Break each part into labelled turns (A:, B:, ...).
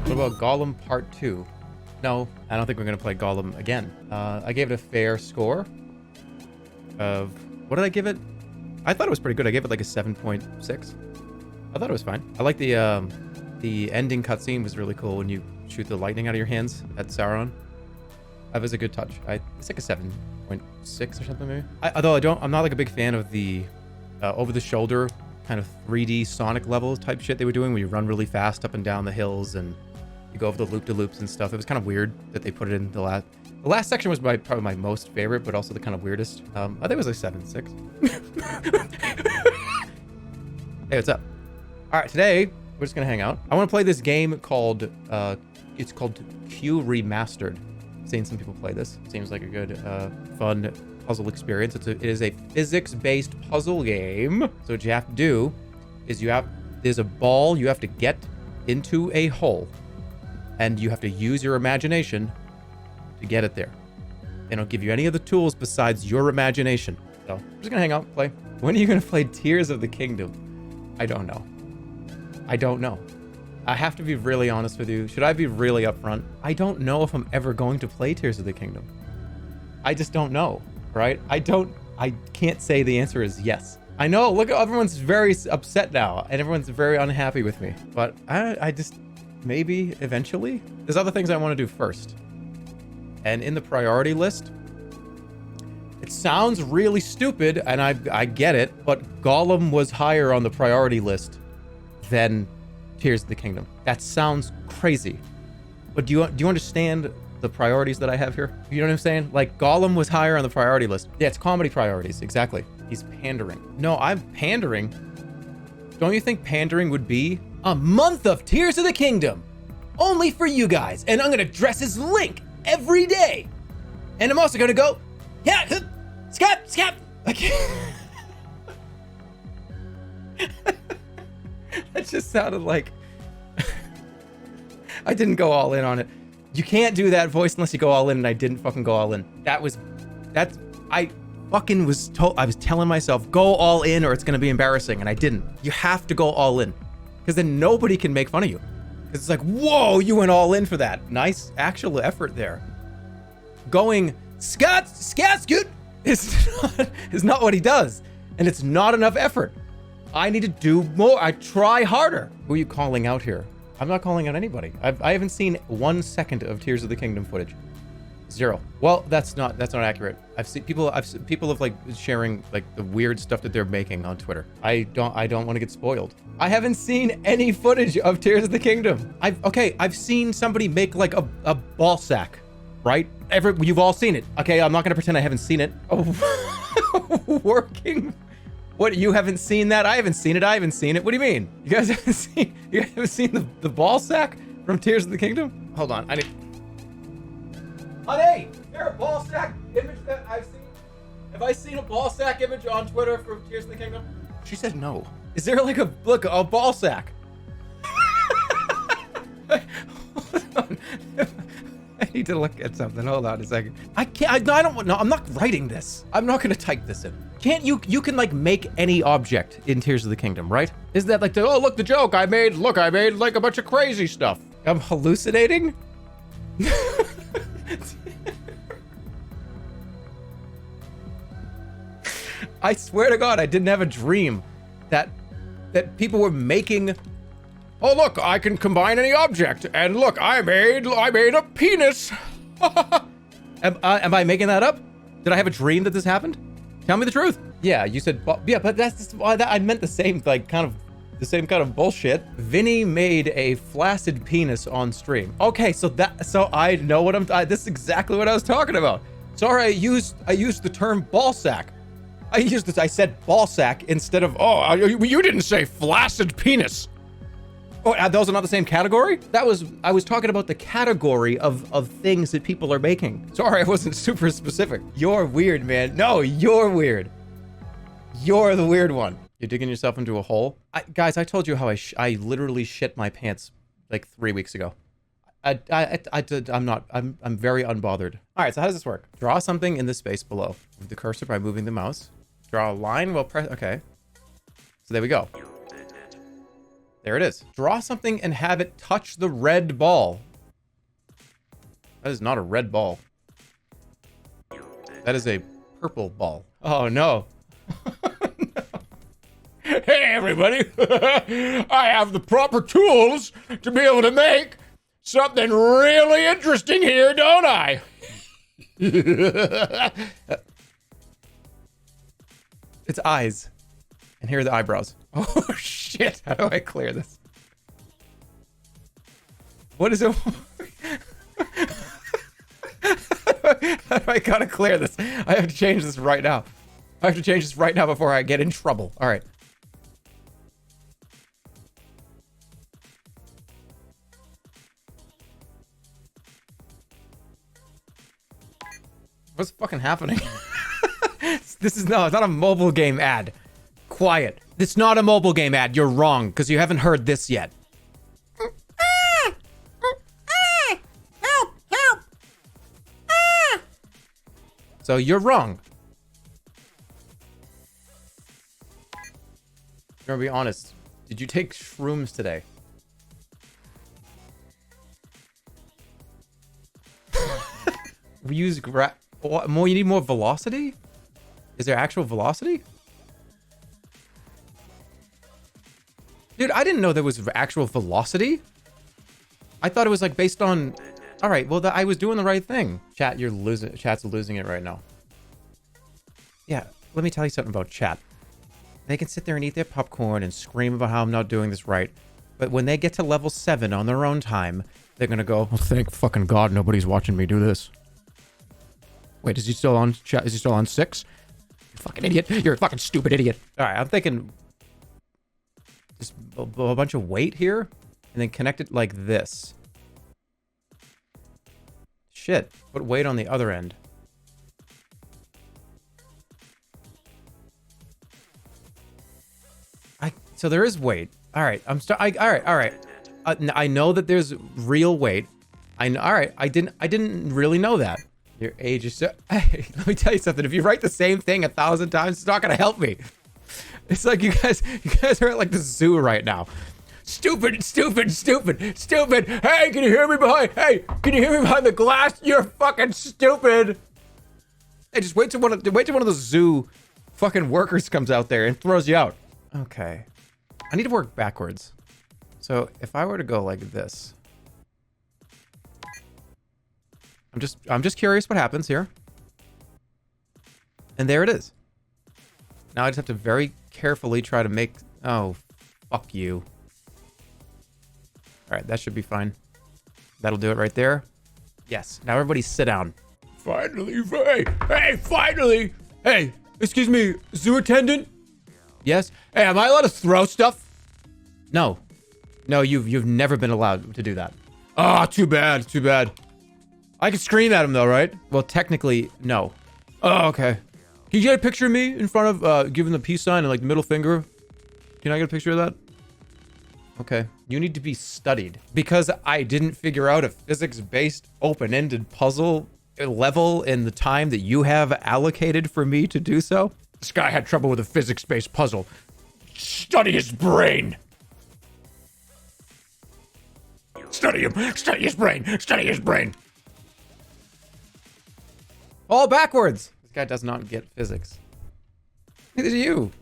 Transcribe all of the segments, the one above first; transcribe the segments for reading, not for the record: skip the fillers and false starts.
A: What about Gollum Part 2? No, I don't think we're going to play Gollum again. I gave it a fair score of... What did I give it? I thought it was pretty good. I gave it like a 7.6. I thought it was fine. I like the ending cutscene was really cool when you shoot the lightning out of your hands at Sauron. That was a good touch. It's like a 7.6 or something maybe. Although I'm not like a big fan of the over-the-shoulder kind of 3D Sonic level type shit they were doing, where you run really fast up and down the hills and you go over the loop-de-loops and stuff. It was kind of weird that they put it in the last... The last section was probably my most favorite, but also the kind of weirdest. I think it was like 7.6. Hey, what's up? All right, today we're just gonna hang out. I want to play this game called it's called Q Remastered. I've seen some people play this. Seems like a good fun puzzle experience. It is a physics-based puzzle game. So what you have to do is there's a ball you have to get into a hole, and you have to use your imagination to get it there. They don't give you any of the tools besides your imagination. So I'm just gonna hang out, play. When are you gonna play Tears of the Kingdom? I don't know. I don't know. I have to be really honest with you. Should I be really upfront? I don't know if I'm ever going to play Tears of the Kingdom. I just don't know, right? I can't say the answer is yes. I know, look, everyone's very upset now and everyone's very unhappy with me, but I just, maybe eventually. There's other things I want to do first. And in the priority list, it sounds really stupid, and I get it, but Gollum was higher on the priority list than Tears of the Kingdom. That sounds crazy. But do you understand the priorities that I have here? You know what I'm saying? Like, Gollum was higher on the priority list. Yeah, it's comedy priorities, exactly. He's pandering. No, I'm pandering. Don't you think pandering would be a month of Tears of the Kingdom? Only for you guys. And I'm gonna dress as Link every day. And I'm also gonna go, yeah, scap. That just sounded like I didn't go all in on it. You can't do that voice unless you go all in, and I didn't fucking go all in. I was telling myself, go all in or it's gonna be embarrassing, and I didn't. You have to go all in, because then nobody can make fun of you. Because it's like, whoa, you went all in for that. Nice actual effort there. Going scat is not what he does, and it's not enough effort. I need to do more. I try harder. Who are you calling out here? I'm not calling out anybody. I haven't seen 1 second of Tears of the Kingdom footage. 0. Well, that's not accurate. I've seen people of like sharing like the weird stuff that they're making on Twitter. I don't want to get spoiled. I haven't seen any footage of Tears of the Kingdom. I've seen somebody make like a ball sack, right? You've all seen it. Okay, I'm not gonna pretend I haven't seen it. Oh, working. What, you haven't seen that? I haven't seen it. What do you mean? You guys haven't seen the ball sack from Tears of the Kingdom? Hold on, Honey, is there a ball sack image that I've seen? Have I seen a ball sack image on Twitter for Tears of the Kingdom? She said no. Is there like a ball sack? Hold on. I need to look at something. Hold on a second. I don't know. I'm not writing this. I'm not gonna type this in. Can't you can like make any object in Tears of the Kingdom, right? Isn't that like the joke I made like a bunch of crazy stuff. I'm hallucinating? I swear to God, I didn't have a dream that people were making. Oh look, I can combine any object, and look, I made a penis. Am I making that up? Did I have a dream that this happened? Tell me the truth. Yeah, you said, yeah, but that's just why I meant the same kind of bullshit. Vinny made a flaccid penis on stream. Okay, so I know what this is exactly what I was talking about. Sorry, I used the term ball sack. I said ball sack instead of, you didn't say flaccid penis. Oh, those are not the same category? I was talking about the category of things that people are making. Sorry, I wasn't super specific. You're weird, man. No, you're weird. You're the weird one. You're digging yourself into a hole? Guys, I told you how I literally shit my pants like 3 weeks ago. I'm very unbothered. All right, so how does this work? Draw something in the space below. Move the cursor by moving the mouse. Draw a line while press, okay. So there we go. There it is. Draw something and have it touch the red ball. That is not a red ball. That is a purple ball. Oh, no. Hey, everybody. I have the proper tools to be able to make something really interesting here, don't I? It's eyes. And here are the eyebrows. Oh, shit. How do I clear this? What is it? I gotta clear this. I have to change this right now. I have to change this right now before I get in trouble. All right. What's fucking happening? This is no, it's not a mobile game ad. Quiet. It's not a mobile game ad. You're wrong because you haven't heard this yet. Help! So you're wrong. I'm gonna be honest. Did you take shrooms today? We use more. You need more velocity? Is there actual velocity? Dude, I didn't know there was actual velocity. I thought it was like based on... All right, well, I was doing the right thing. Chat, you're losing. Chat's losing it right now. Yeah, let me tell you something about chat. They can sit there and eat their popcorn and scream about how I'm not doing this right. But when they get to level 7 on their own time, they're gonna go, oh, thank fucking God nobody's watching me do this. Wait, is he still on chat? Is he still on 6? You fucking idiot. You're a fucking stupid idiot. All right, I'm thinking just a bunch of weight here and then connect it like this. Shit, put weight on the other end. So there is weight. All right, all right. I know that there's real weight. All right, I didn't really know that. Your age is so... Hey, let me tell you something. If you write the same thing 1,000 times, it's not gonna help me. It's like you guys are at like the zoo right now. Stupid. Hey, can you hear me behind? Hey, can you hear me behind the glass? You're fucking stupid. Hey, just wait till one of the zoo fucking workers comes out there and throws you out. Okay. I need to work backwards. So if I were to go like this, I'm just curious what happens here. And there it is. Now I just have to very carefully try to make... Oh, fuck you. All right, that should be fine. That'll do it right there. Yes. Now everybody sit down. Finally, hey, finally. Hey, excuse me, zoo attendant? Yes. Hey, am I allowed to throw stuff? No. No, you've never been allowed to do that. Ah, too bad. I can scream at him though, right? Well, technically, no. Oh, okay. Can you get a picture of me in front of, giving the peace sign and like middle finger? Can I get a picture of that? Okay. You need to be studied. Because I didn't figure out a physics-based, open-ended puzzle level in the time that you have allocated for me to do so. This guy had trouble with a physics-based puzzle. Study his brain. Study him. Study his brain. All backwards. This guy does not get physics. Neither do you.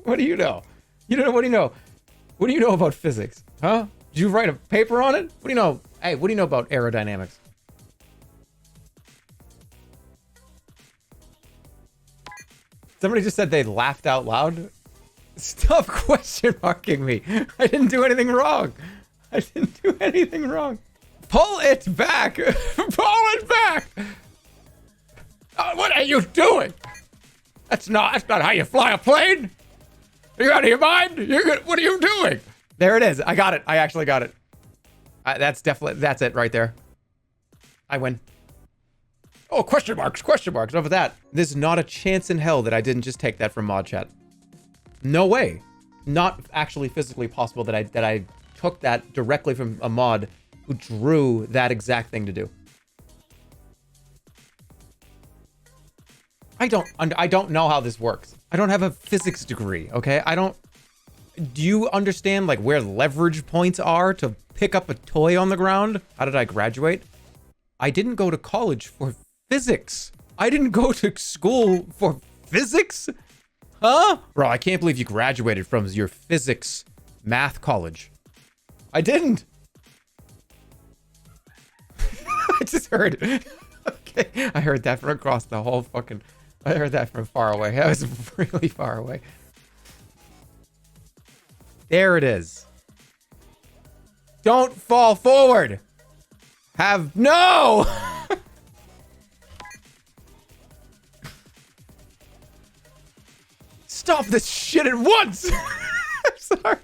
A: What do you know? You don't know. What do you know? What do you know about physics? Huh? Did you write a paper on it? What do you know? Hey, what do you know about aerodynamics? Somebody just said they laughed out loud. Stop question marking me. I didn't do anything wrong. Pull it back. What are you doing? That's not how you fly a plane. Are you out of your mind? What are you doing? There it is. I got it. I actually got it. That's it right there. I win. Oh, question marks. Enough of that. There's not a chance in hell that I didn't just take that from mod chat. No way. Not actually physically possible that I took that directly from a mod who drew that exact thing to do. I don't know how this works. I don't have a physics degree, okay? I don't Do you understand, like, where leverage points are to pick up a toy on the ground? How did I graduate? I didn't go to college for physics. I didn't go to school for physics? Huh? Bro, I can't believe you graduated from your physics math college. I didn't. I just heard. Okay, I heard that from across the whole fucking... I heard that from far away. That was really far away. There it is. Don't fall forward. No! Stop this shit at once! I'm sorry.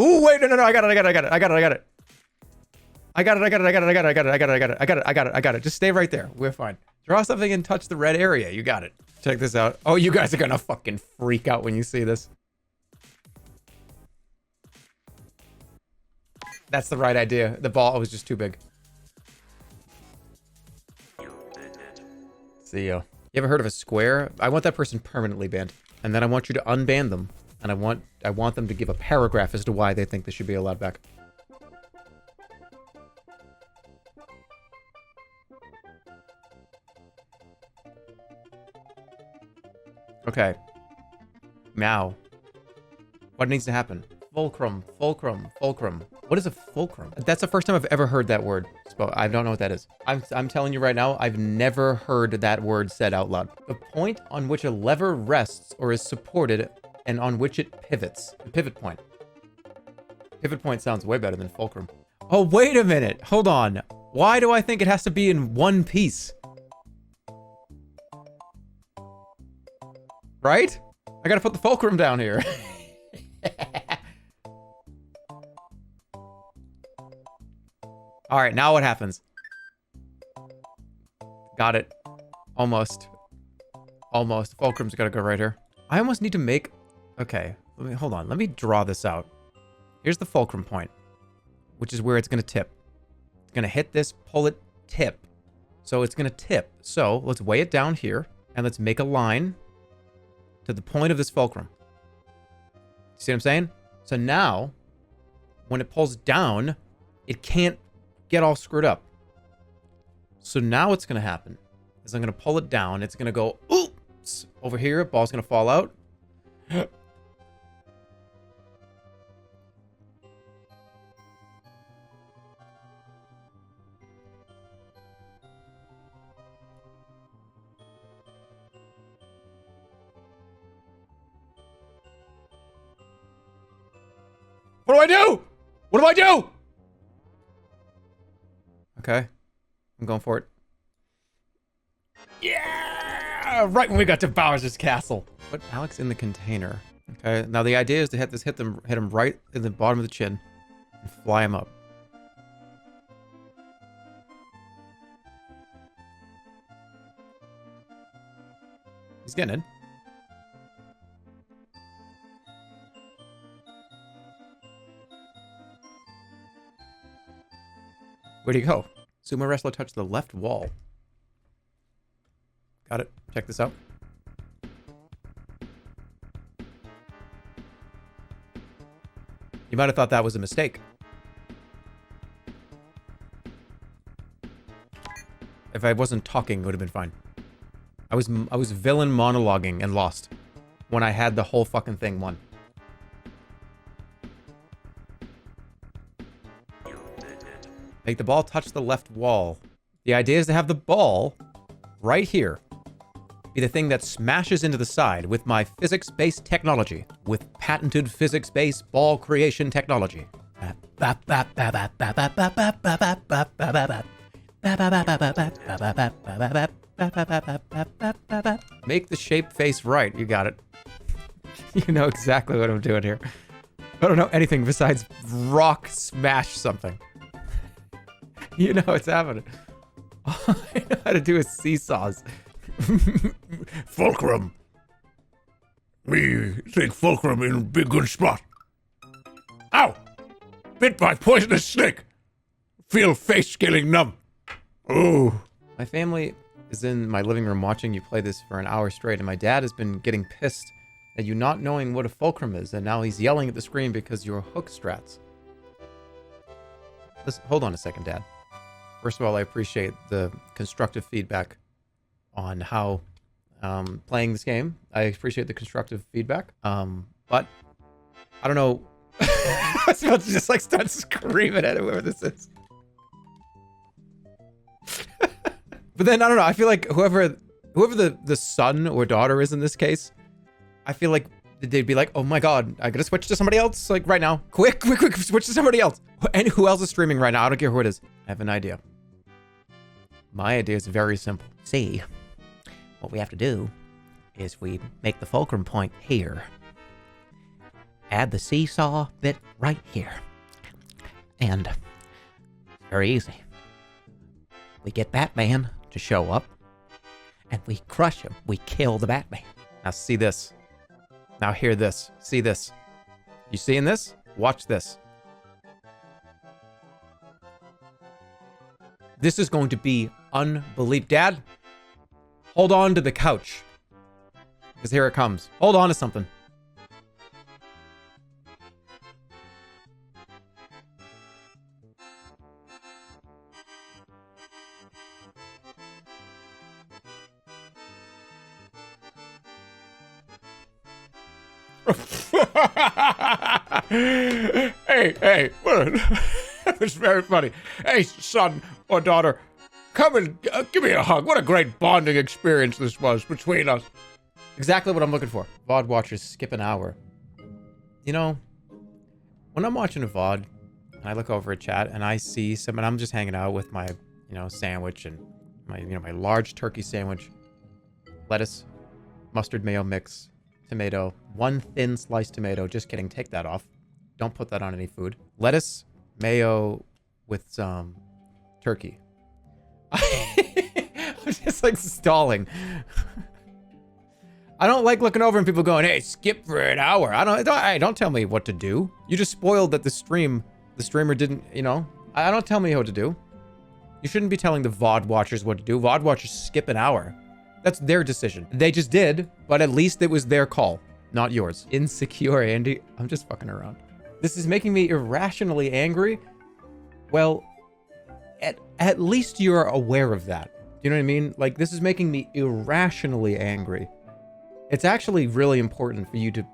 A: Ooh, wait, no, I got it. Just stay right there. We're fine. Draw something and touch the red area. You got it. Check this out. Oh, you guys are gonna fucking freak out when you see this. That's the right idea. The ball was just too big. See ya. You ever heard of a square? I want that person permanently banned. And then I want you to unban them. And I want them to give a paragraph as to why they think this should be allowed back. Okay. Now. What needs to happen? Fulcrum. What is a fulcrum? That's the first time I've ever heard that word. I don't know what that is. I'm telling you right now, I've never heard that word said out loud. The point on which a lever rests or is supported and on which it pivots. The pivot point. Pivot point sounds way better than fulcrum. Oh, wait a minute. Hold on. Why do I think it has to be in one piece? Right? I gotta put the fulcrum down here. All right, now what happens? Got it. Almost. Fulcrum's gotta go right here. I almost need to make... Okay, hold on. Let me draw this out. Here's the fulcrum point, which is where it's gonna tip. It's gonna hit this, pull it, tip. So it's gonna tip. So let's weigh it down here, and let's make a line to the point of this fulcrum. See what I'm saying? So now, when it pulls down, it can't get all screwed up. So now what's gonna happen is I'm gonna pull it down. It's gonna go, oops, over here. Ball's gonna fall out. What do I do? What do I do? Okay. I'm going for it. Yeah! Right when we got to Bowser's castle. Put Alex in the container. Okay. Now the idea is to hit him right in the bottom of the chin and fly him up. He's getting in. Where'd he go? Sumo wrestler touched the left wall. Got it. Check this out. You might have thought that was a mistake. If I wasn't talking, it would have been fine. I was villain monologuing and lost when I had the whole fucking thing won. Make the ball touch the left wall. The idea is to have the ball right here be the thing that smashes into the side with my physics-based technology, with patented physics-based ball creation technology. Make the shape face right. You got it. You know exactly what I'm doing here. I don't know anything besides rock smash something. You know what's happening. All I know how to do is seesaws.
B: Fulcrum. Me think fulcrum in big good spot. Ow! Bit by poisonous snake. Feel face getting numb. Ooh.
A: My family is in my living room watching you play this for an hour straight, and my dad has been getting pissed at you not knowing what a fulcrum is, and now he's yelling at the screen because you're hook strats. Listen, hold on a second, Dad. First of all, I appreciate the constructive feedback on how playing this game. I appreciate the constructive feedback. But I don't know. I was about to just like start screaming at whoever this is. But then I don't know. I feel like whoever the son or daughter is in this case, I feel like they'd be like, oh my god, I gotta switch to somebody else like right now. Quick, switch to somebody else. And who else is streaming right now? I don't care who it is. I have an idea. My idea is very simple. See, what we have to do is we make the fulcrum point here. Add the seesaw bit right here. And it's very easy. We get Batman to show up, and we crush him. We kill the Batman. Now see this. Now hear this. See this. You seeing this? Watch this. This is going to be unbelievable. Dad, hold on to the couch. Because here it comes. Hold on to something.
B: Hey, it's very funny. Hey, son or daughter, come and give me a hug. What a great bonding experience this was between us.
A: Exactly what I'm looking for. VOD watchers skip an hour. You know, when I'm watching a VOD, and I look over at chat and I see someone, I'm just hanging out with my, sandwich and my large turkey sandwich, lettuce, mustard mayo mix, tomato, one thin sliced tomato. Just kidding. Take that off. Don't put that on any food. Lettuce, mayo with some turkey. I'm just like stalling. I don't like looking over and people going, hey, skip for an hour. Don't tell me what to do. You just spoiled that the streamer didn't, I don't tell me what to do. You shouldn't be telling the VOD watchers what to do. VOD watchers skip an hour. That's their decision. They just did, but at least it was their call, not yours. Insecure, Andy. I'm just fucking around. This is making me irrationally angry. Well, at least you're aware of that. Do you know what I mean? Like, this is making me irrationally angry. It's actually really important for you to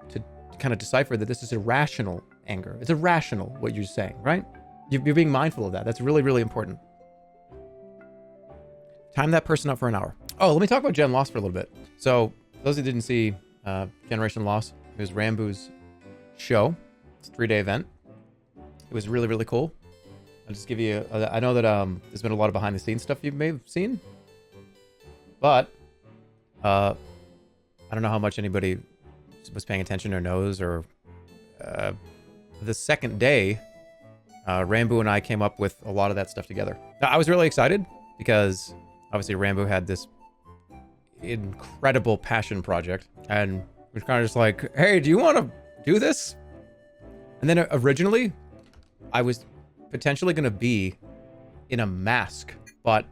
A: kind of decipher that this is irrational anger. It's irrational, what you're saying, right? You're being mindful of that. That's really, really important. Time that person up for an hour. Oh, let me talk about Gen Lost for a little bit. So, those who didn't see Generation Lost, it was Rambu's show. It's a 3-day event. It was really, really cool. I'll just give you I know that there's been a lot of behind the scenes stuff you may have seen, but I don't know how much anybody was paying attention or knows, or the second day, Rambu and I came up with a lot of that stuff together. Now, I was really excited because obviously Rambu had this incredible passion project, and we were kind of just like, hey, do you want to do this? And then originally, I was potentially going to be in a mask, but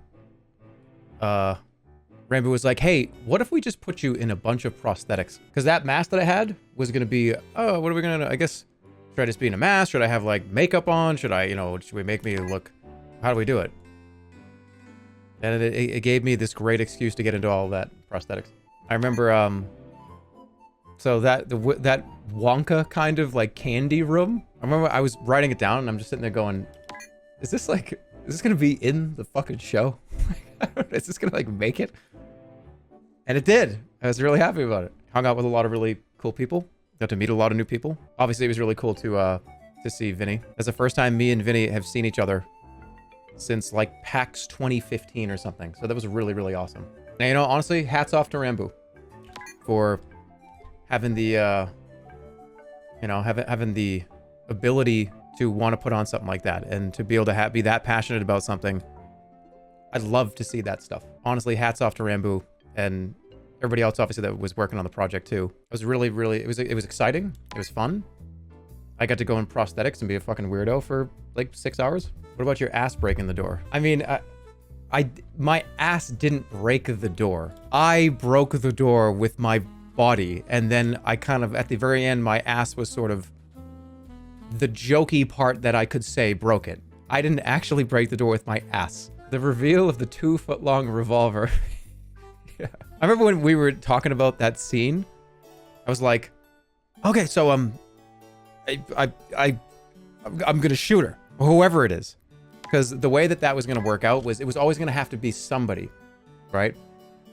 A: Rambo was like, hey, what if we just put you in a bunch of prosthetics? Because that mask that I had was going to be, oh, what are we going to, I guess, should I just be in a mask? Should I have like makeup on? Should I, should we make me look, how do we do it? And it gave me this great excuse to get into all that prosthetics. I remember, so that Wonka kind of like candy room, I remember I was writing it down and I'm just sitting there going, is this gonna be in the fucking show? Is this gonna like make it? And it did. I was really happy about it. Hung out with a lot of really cool people. Got to meet a lot of new people. Obviously, it was really cool to see Vinny. That's the first time me and Vinny have seen each other since like PAX 2015 or something. So that was really, really awesome. And honestly, hats off to Rambu for having the, having the ability to want to put on something like that and to be able to be that passionate about something. I'd love to see that stuff. Honestly, hats off to Rambu and everybody else, obviously, that was working on the project too. It was really, really, it was exciting. It was fun. I got to go in prosthetics and be a fucking weirdo for like 6 hours. What about your ass breaking the door? I mean, my ass didn't break the door. I broke the door with my body, and then I kind of, at the very end, my ass was sort of the jokey part that I could say broke it. I didn't actually break the door with my ass. The reveal of the 2-foot-long revolver. Yeah. I remember when we were talking about that scene, I was like, okay, so I'm gonna shoot her, or whoever it is. Because the way that was gonna work out was it was always gonna have to be somebody, right?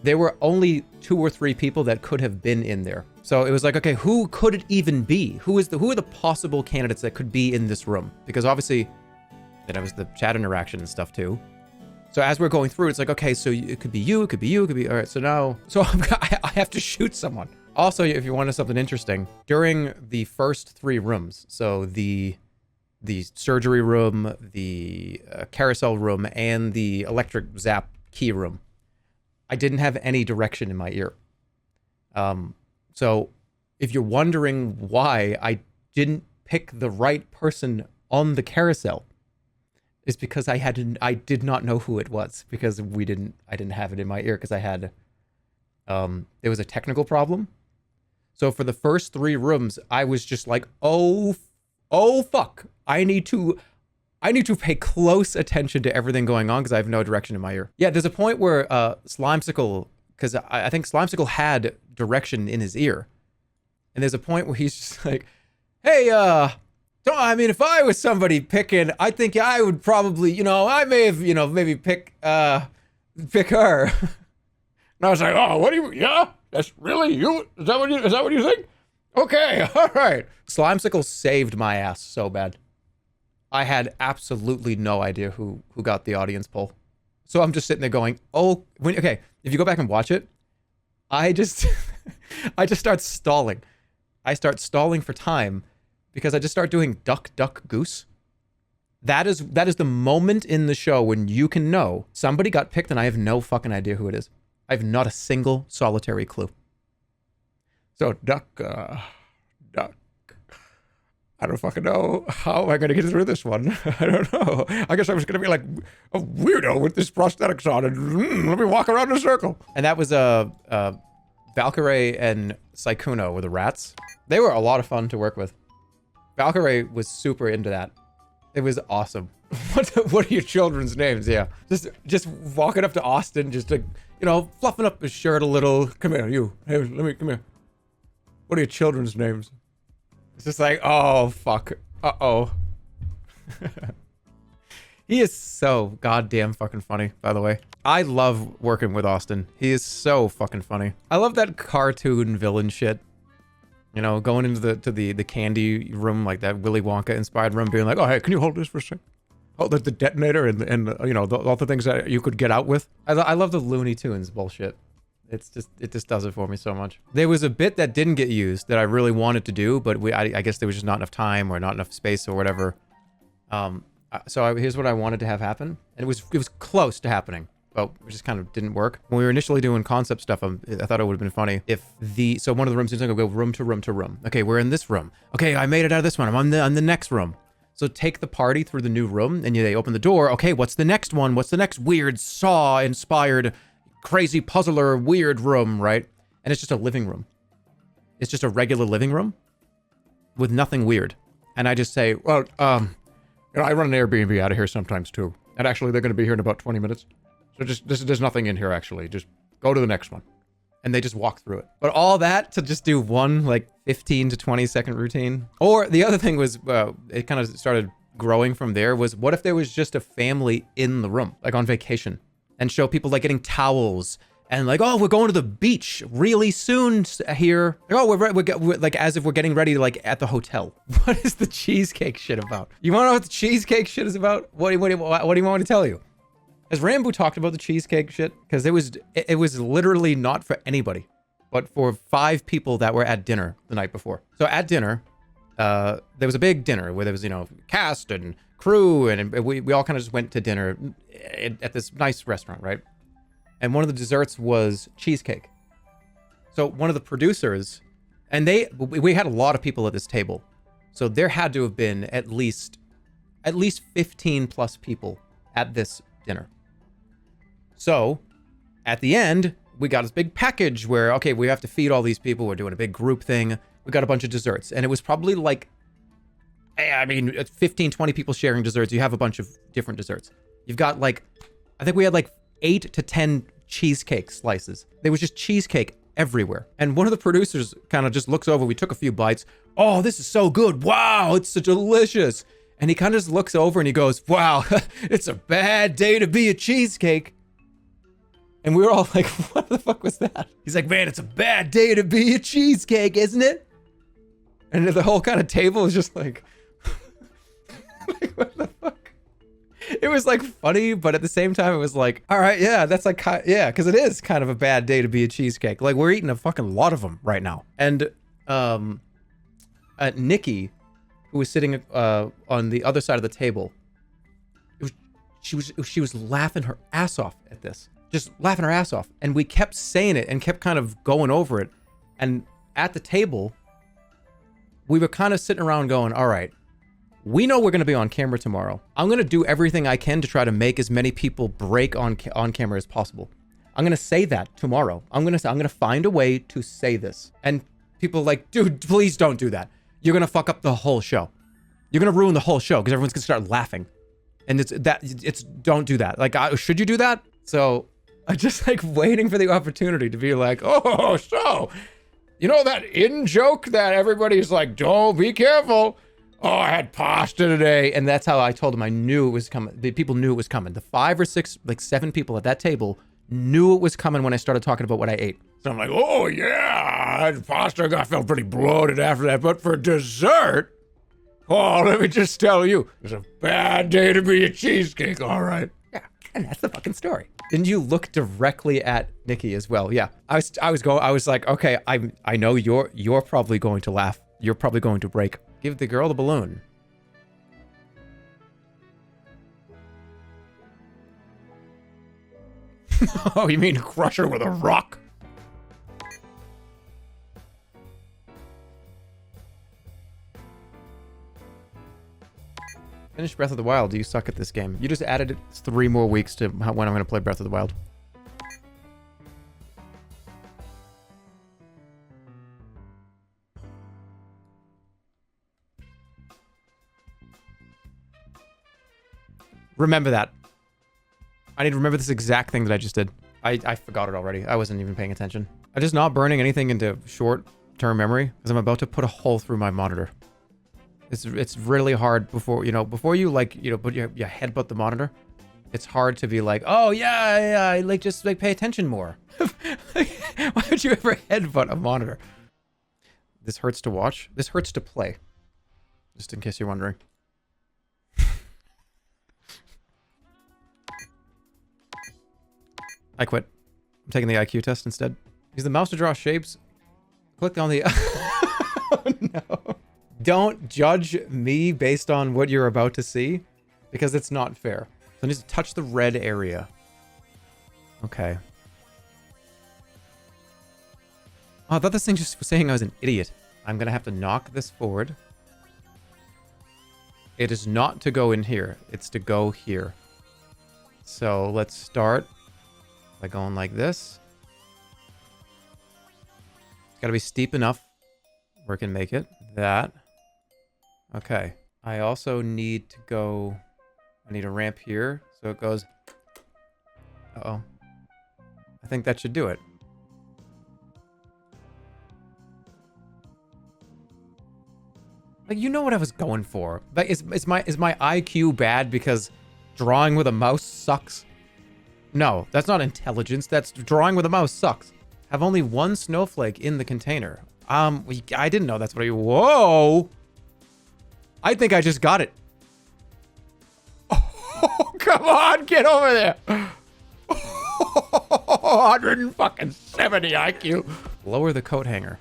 A: There were only 2 or 3 people that could have been in there. So it was like, okay, who could it even be? Who are the possible candidates that could be in this room? Because obviously, that was the chat interaction and stuff too. So as we're going through, it's like, okay, so it could be you, it could be you, it could be, all right, so now, I have to shoot someone. Also, if you wanted something interesting, during the first 3 rooms, so the surgery room, the carousel room, and the electric zap key room, I didn't have any direction in my ear. So if you're wondering why I didn't pick the right person on the carousel, it's because I did not know who it was, because I didn't have it in my ear, because I had, it was a technical problem. So for the first 3 rooms, I was just like, oh fuck, I need to pay close attention to everything going on because I have no direction in my ear. Yeah, there's a point where Slimesicle, because I think Slimesicle had direction in his ear, and there's a point where he's just like, hey, I mean, if I was somebody picking, I think I would probably, I may have, maybe pick her.
B: And I was like, oh, what do you, yeah? That's really you? Is that what you think? Okay, all right.
A: Slimesicle saved my ass so bad. I had absolutely no idea who got the audience poll. So I'm just sitting there going, okay, if you go back and watch it, I just start stalling. I start stalling for time because I just start doing duck, duck, goose. That is the moment in the show when you can know somebody got picked and I have no fucking idea who it is. I have not a single solitary clue.
B: So duck. I don't fucking know. How am I going to get through this one? I don't know. I guess I was going to be like a weirdo with this prosthetics on and let me walk around in a circle.
A: And that was Valkyrie and Sykkuno were the rats. They were a lot of fun to work with. Valkyrie was super into that. It was awesome.
B: What are your children's names? Yeah.
A: Just walking up to Austin, just like, fluffing up his shirt a little.
B: Come here, you. Hey, come here. What are your children's names?
A: It's just like, oh, fuck. Uh-oh. He is so goddamn fucking funny, by the way. I love working with Austin. He is so fucking funny. I love that cartoon villain shit. Going into the candy room, like that Willy Wonka inspired room, being like, oh, hey, can you hold this for a sec? Oh, the detonator and all the things that you could get out with. I love the Looney Tunes bullshit. It just does it for me so much. There was a bit that didn't get used that I really wanted to do, but I guess there was just not enough time or not enough space or whatever. So here's what I wanted to have happen, and it was close to happening, but it just kind of didn't work. When we were initially doing concept stuff, I thought it would have been funny if so one of the rooms is gonna go room to room to room. Okay, we're in this room. Okay, I made it out of this one. I'm on the next room. So take the party through the new room, and they open the door. Okay, what's the next one? What's the next weird Saw-inspired, crazy puzzler weird room, right? And it's just a living room. It's just a regular living room with nothing weird. And I just say,
B: well, I run an Airbnb out of here sometimes too. And actually, they're going to be here in about 20 minutes. So there's nothing in here actually. Just go to the next one.
A: And they just walk through it. But all that to just do one like 15 to 20 second routine. Or the other thing was, it kind of started growing from there, was what if there was just a family in the room, like on vacation, and show people like getting towels and like, oh, we're going to the beach really soon here. Oh, we're like, as if we're getting ready to like at the hotel. What is the cheesecake shit about? You want to know what the cheesecake shit is about? What do you want me to tell you? Has Rambo talked about the cheesecake shit? Because it was literally not for anybody, but for 5 people that were at dinner the night before. So at dinner, there was a big dinner where there was, cast and crew, and we all kind of just went to dinner at this nice restaurant, right? And one of the desserts was cheesecake. So one of the producers, and we had a lot of people at this table, so there had to have been at least 15 plus people at this dinner. So at the end, we got this big package where, okay, we have to feed all these people. We're doing a big group thing. We got a bunch of desserts. And it was probably like, I mean, 15, 20 people sharing desserts. You have a bunch of different desserts. You've got like, I think we had like 8 to 10 cheesecake slices. There was just cheesecake everywhere. And one of the producers kind of just looks over. We took a few bites. Oh, this is so good. Wow, it's so delicious. And he kind of just looks over and he goes, wow, it's a bad day to be a cheesecake. And we were all like, what the fuck was that? He's like, man, it's a bad day to be a cheesecake, isn't it? And the whole kind of table is just like, like, what the fuck? It was like funny, but at the same time, it was like, all right, yeah, that's like, yeah, because it is kind of a bad day to be a cheesecake. Like, we're eating a fucking lot of them right now. And Nikki, who was sitting on the other side of the table, she was laughing her ass off at this. Just laughing her ass off. And we kept saying it and kept kind of going over it. And at the table, we were kind of sitting around going, all right, we know we're going to be on camera tomorrow. I'm going to do everything I can to try to make as many people break on camera as possible. I'm going to say that tomorrow. I'm going to find a way to say this. And people are like, dude, please don't do that. You're going to fuck up the whole show. You're going to ruin the whole show because everyone's going to start laughing. And don't do that. Like, should you do that? So I'm just like waiting for the opportunity to be like,
B: Oh, so, you know that in-joke that everybody's like, don't be careful. Oh, I had pasta today.
A: and that's how I told them I knew it was coming. The people knew it was coming. The 5 or 6, like 7 people at that table knew it was coming when I started talking about what I ate.
B: So I'm like, oh, yeah, I had pasta. I felt pretty bloated after that. But for dessert, oh, let me just tell you, it's a bad day to be a cheesecake, all right?
A: Yeah, and that's the fucking story. Didn't you look directly at Nikki as well? Yeah, I was like, okay, I know you're probably going to laugh. You're probably going to break. Give the girl the balloon.
B: Oh, you mean crush her with a rock?
A: Finish Breath of the Wild. Do you suck at this game? You just added 3 more weeks to when I'm going to play Breath of the Wild. Remember that. I need to remember this exact thing that I just did. I forgot it already. I wasn't even paying attention. I'm just not burning anything into short-term memory because I'm about to put a hole through my monitor. It's really hard before you like, put your headbutt the monitor. It's hard to be like, oh yeah, like just like pay attention more. Why would you ever headbutt a monitor? This hurts to watch. This hurts to play. Just in case you're wondering. I quit. I'm taking the IQ test instead. Use the mouse to draw shapes. Click on the... Oh no. Don't judge me based on what you're about to see, because it's not fair. So I need to touch the red area. Okay. Oh, I thought this thing just was saying I was an idiot. I'm gonna have to knock this forward. It is not to go in here. It's to go here. So let's start by going like this. It's gotta be steep enough where it can make it. That. Okay. I also need to go... I need a ramp here, so it goes... Uh-oh. I think that should do it. Like, you know what I was going for. Like, is my IQ bad because drawing with a mouse sucks? No, that's not intelligence. That's drawing with a mouse sucks. Have only 1 snowflake in the container. I didn't know that's what Whoa! I think I just got it.
B: Oh, come on, get over there. 170 IQ.
A: Lower the coat hanger.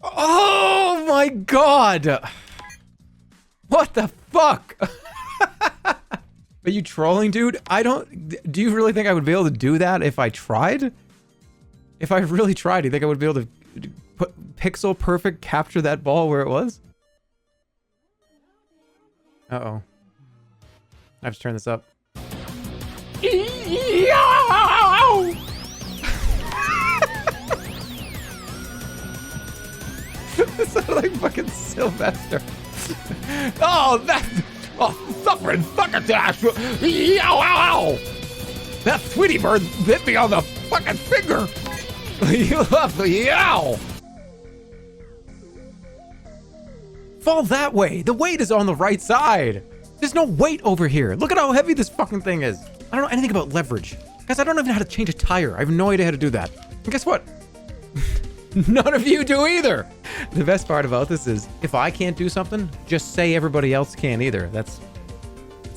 A: Oh my god! What the fuck? Are you trolling, dude? Do you really think I would be able to do that if I tried? If I really tried, do you think I would be able to put pixel perfect capture that ball where it was? Uh-oh. I have to turn this up. This sounded like fucking Sylvester. Oh, suffering succotash! Yow, ow, ow! That Sweetie Bird bit me on the fucking finger! Yow! Fall that way! The weight is on the right side! There's no weight over here! Look at how heavy this fucking thing is! I don't know anything about leverage. Guys, I don't even know how to change a tire. I have no idea how to do that. And guess what? None of you do either! The best part about this is, if I can't do something, just say everybody else can't either. That's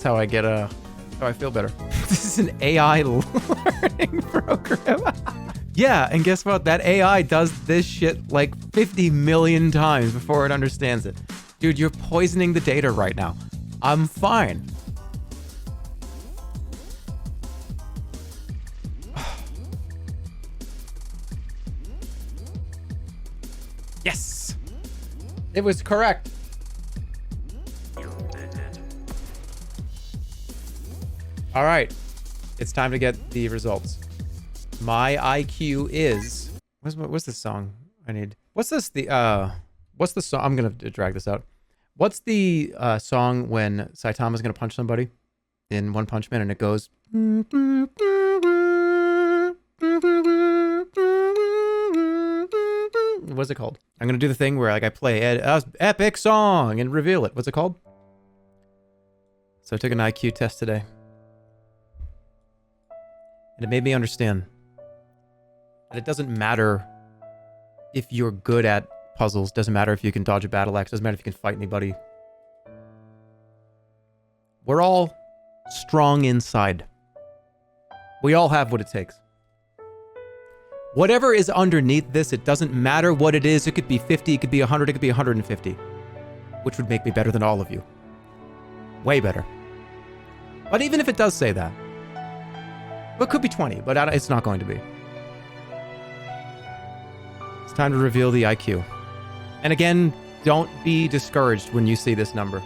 A: how I get, how I feel better. This is an AI learning program. Yeah, and guess what? That AI does this shit like 50 million times before it understands it. Dude, you're poisoning the data right now. I'm fine. Yes! It was correct. All right, it's time to get the results. My IQ is... What's this song I need? What's this? What's the song? I'm gonna drag this out. What's the song when Saitama's gonna punch somebody in One Punch Man and it goes... What's it called? I'm gonna do the thing where like I play epic song and reveal it. What's it called? So I took an IQ test today. And it made me understand that it doesn't matter if you're good at puzzles, doesn't matter if you can dodge a battle axe, doesn't matter if you can fight anybody. We're all strong inside. We all have what it takes. Whatever is underneath this, it doesn't matter what it is. It could be 50, it could be 100, it could be 150, which would make me better than all of you. Way better. But even if it does say that, well, it could be 20, but it's not going to be. It's time to reveal the IQ. And again, don't be discouraged when you see this number.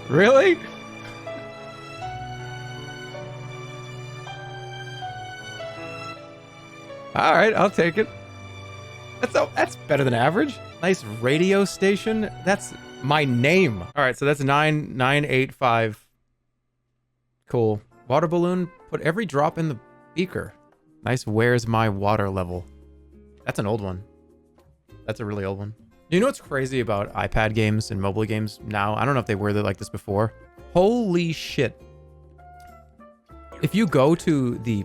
A: Really? All right, I'll take it. That's better than average. Nice radio station. That's my name. All right, so that's 9985. Cool. Water balloon. Put every drop in the beaker. Nice. Where's my water level? That's an old one. That's a really old one. You know what's crazy about iPad games and mobile games now? I don't know if they were like this before. Holy shit. If you go to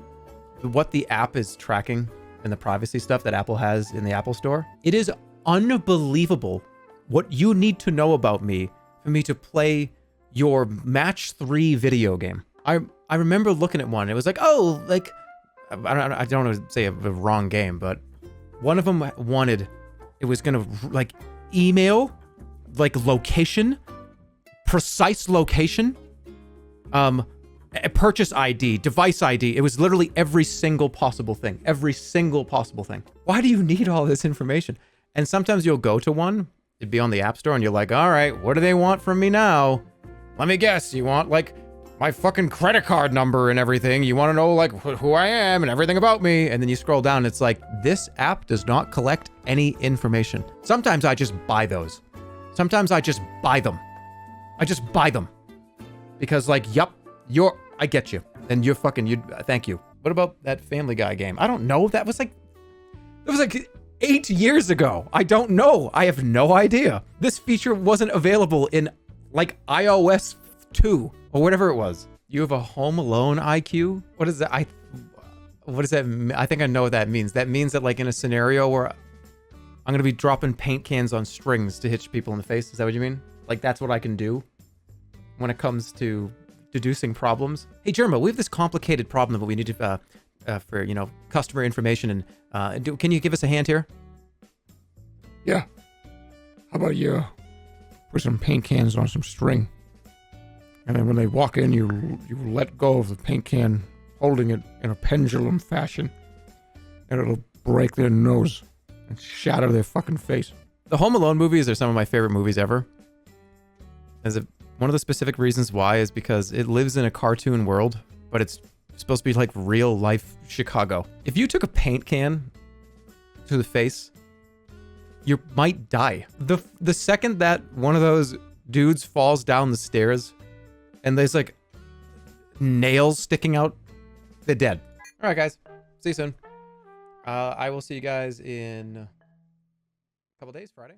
A: what the app is tracking and the privacy stuff that Apple has in the Apple Store, it is unbelievable what you need to know about me for me to play your match 3 video game. I remember looking at one. It was like, oh, like, I don't want to say a wrong game, but one of them wanted, it was going to like email, like location, precise location, a purchase ID, device ID. It was literally every single possible thing. Every single possible thing. Why do you need all this information? And sometimes you'll go to one, it'd be on the App Store, and you're like, all right, what do they want from me now? Let me guess, you want like my fucking credit card number and everything. You want to know like who I am and everything about me. And then you scroll down, it's like, this app does not collect any information. Sometimes I just buy those. Sometimes I just buy them. I just buy them. Because like, yup, I get you. And you're fucking, thank you. What about that Family Guy game? I don't know. That was like 8 years ago. I don't know. I have no idea. This feature wasn't available in like iOS 2 or whatever it was. You have a Home Alone IQ? What is that? What does that mean? I think I know what that means. That means that like in a scenario where I'm going to be dropping paint cans on strings to hit people in the face. Is that what you mean? Like, that's what I can do when it comes to deducing problems. Hey, Jerma, we have this complicated problem that we need to, for, you know, customer information. And can you give us a hand here?
B: Yeah. How about you put some paint cans on some string, and then when they walk in, you let go of the paint can, holding it in a pendulum fashion, and it'll break their nose and shatter their fucking face.
A: The Home Alone movies are some of my favorite movies ever. One of the specific reasons why is because it lives in a cartoon world, but it's supposed to be like real life Chicago. If you took a paint can to the face, you might die. The second that one of those dudes falls down the stairs and there's like nails sticking out, they're dead. All right, guys. See you soon. I will see you guys in a couple days, Friday.